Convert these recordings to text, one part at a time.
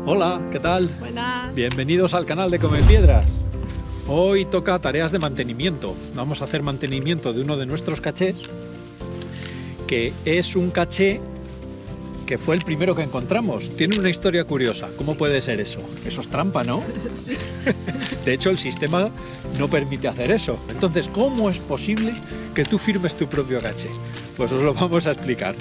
Hola, ¿qué tal? Buenas. Bienvenidos al canal de Come Piedras. Hoy toca tareas de mantenimiento. Vamos a hacer mantenimiento de uno de nuestros cachés, que es un caché que fue el primero que encontramos. Tiene una historia curiosa. ¿Cómo puede ser eso? Eso es trampa, ¿no? Sí. De hecho, el sistema no permite hacer eso. Entonces, ¿cómo es posible que tú firmes tu propio caché? Pues os lo vamos a explicar.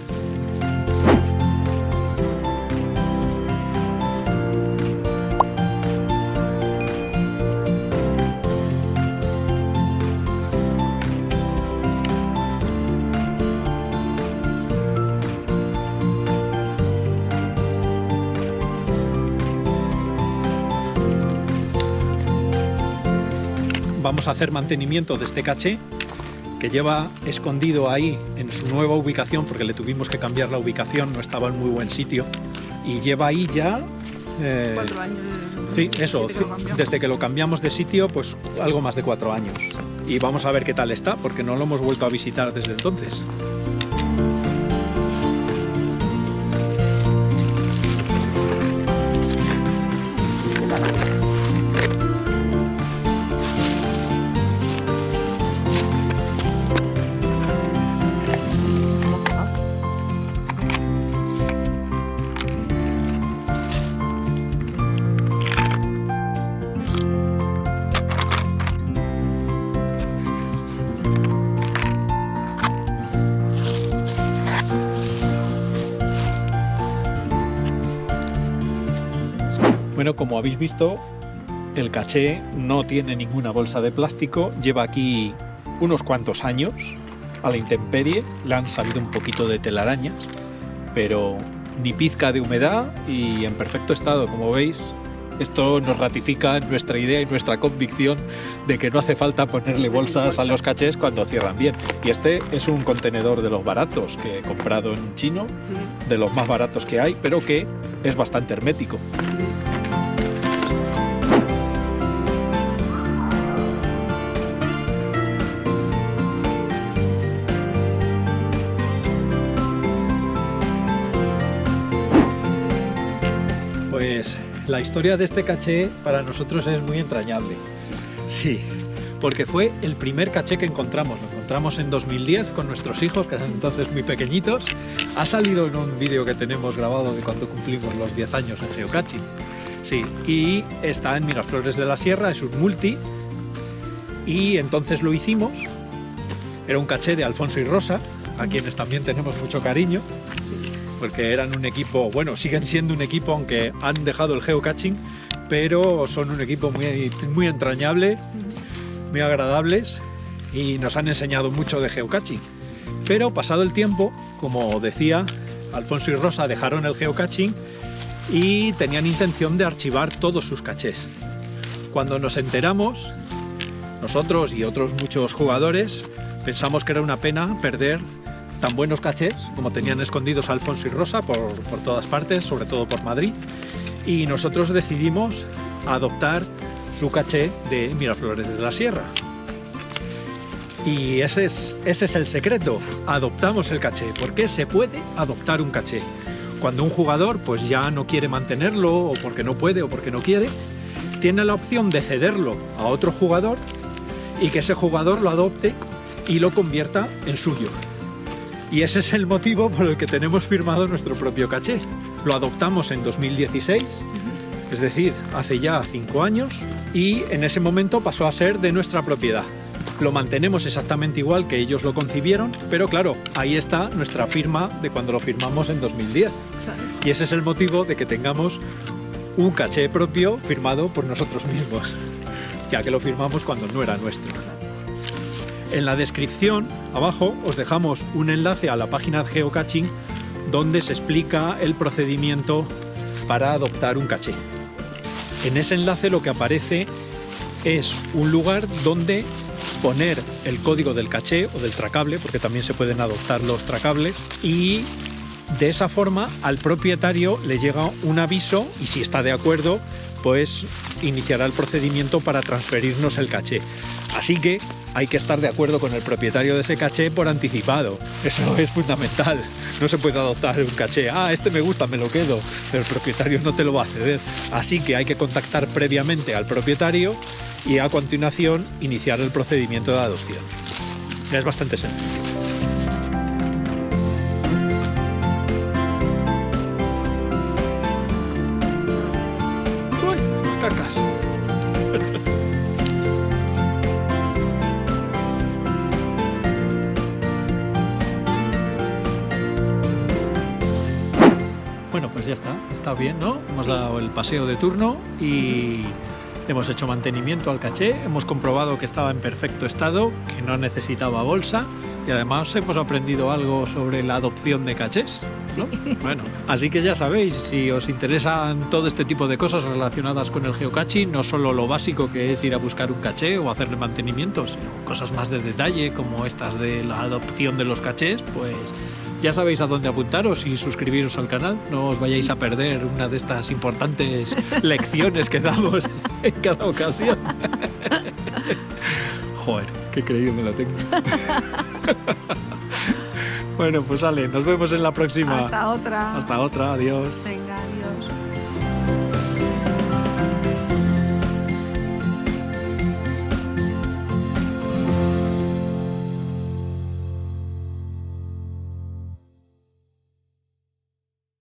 Vamos a hacer mantenimiento de este caché que lleva escondido ahí en su nueva ubicación porque le tuvimos que cambiar la ubicación, no estaba en muy buen sitio y lleva ahí ya 4 años. sí, eso, desde que lo cambiamos. desde que lo cambiamos de sitio, pues algo más de 4 años. Y vamos a ver qué tal está porque no lo hemos vuelto a visitar desde entonces. Bueno, como habéis visto, el caché no tiene ninguna bolsa de plástico, lleva aquí unos cuantos años a la intemperie, le han salido un poquito de telarañas, pero ni pizca de humedad y en perfecto estado, como veis. Esto nos ratifica nuestra idea y nuestra convicción de que no hace falta ponerle bolsas a los cachés cuando cierran bien. Y este es un contenedor de los baratos que he comprado en chino, de los más baratos que hay, pero que es bastante hermético. Pues la historia de este caché para nosotros es muy entrañable. Sí, porque fue el primer caché que encontramos. Lo encontramos en 2010 con nuestros hijos, que eran entonces muy pequeñitos. Ha salido en un vídeo que tenemos grabado de cuando cumplimos los 10 años en geocaching. Sí, y está en Miraflores de la Sierra, es un multi. Y entonces lo hicimos. Era un caché de Alfonso y Rosa, a quienes también tenemos mucho cariño. Porque eran un equipo, bueno, siguen siendo un equipo aunque han dejado el geocaching, pero son un equipo muy entrañable, muy agradables y nos han enseñado mucho de geocaching. Pero pasado el tiempo, como decía, Alfonso y Rosa dejaron el geocaching y tenían intención de archivar todos sus cachés. Cuando nos enteramos, nosotros y otros muchos jugadores pensamos que era una pena perder tan buenos cachés como tenían escondidos Alfonso y Rosa por todas partes, sobre todo por Madrid, y nosotros decidimos adoptar su caché de Miraflores de la Sierra. Y ese es el secreto, adoptamos el caché, porque se puede adoptar un caché. Cuando un jugador pues ya no quiere mantenerlo, o porque no puede o porque no quiere, tiene la opción de cederlo a otro jugador y que ese jugador lo adopte y lo convierta en suyo. Y ese es el motivo por el que tenemos firmado nuestro propio caché. Lo adoptamos en 2016, es decir, hace ya 5 años, y en ese momento pasó a ser de nuestra propiedad. Lo mantenemos exactamente igual que ellos lo concibieron, pero claro, ahí está nuestra firma de cuando lo firmamos en 2010. Y ese es el motivo de que tengamos un caché propio firmado por nosotros mismos, ya que lo firmamos cuando no era nuestro. En la descripción, abajo, os dejamos un enlace a la página de geocaching donde se explica el procedimiento para adoptar un caché. En ese enlace lo que aparece es un lugar donde poner el código del caché o del tracable, porque también se pueden adoptar los tracables, y de esa forma al propietario le llega un aviso y si está de acuerdo, pues iniciará el procedimiento para transferirnos el caché. Así que hay que estar de acuerdo con el propietario de ese caché por anticipado. Eso es fundamental. No se puede adoptar un caché. Este me gusta, me lo quedo. Pero el propietario no te lo va a ceder. Así que hay que contactar previamente al propietario y a continuación iniciar el procedimiento de adopción. Es bastante sencillo. ¡Uy! Cacas. Bueno, pues ya está bien, ¿no? Hemos dado el paseo de turno y hemos hecho mantenimiento al caché, hemos comprobado que estaba en perfecto estado, que no necesitaba bolsa y además hemos aprendido algo sobre la adopción de cachés, ¿no? Sí. Bueno, así que ya sabéis, si os interesan todo este tipo de cosas relacionadas con el geocaching, no solo lo básico que es ir a buscar un caché o hacerle mantenimiento, sino cosas más de detalle como estas de la adopción de los cachés, pues ya sabéis a dónde apuntaros y suscribiros al canal. No os vayáis a perder una de estas importantes lecciones que damos en cada ocasión. Joder, qué creído me la tengo. Bueno, pues Ale, nos vemos en la próxima. Hasta otra. Hasta otra, adiós. Venga, adiós.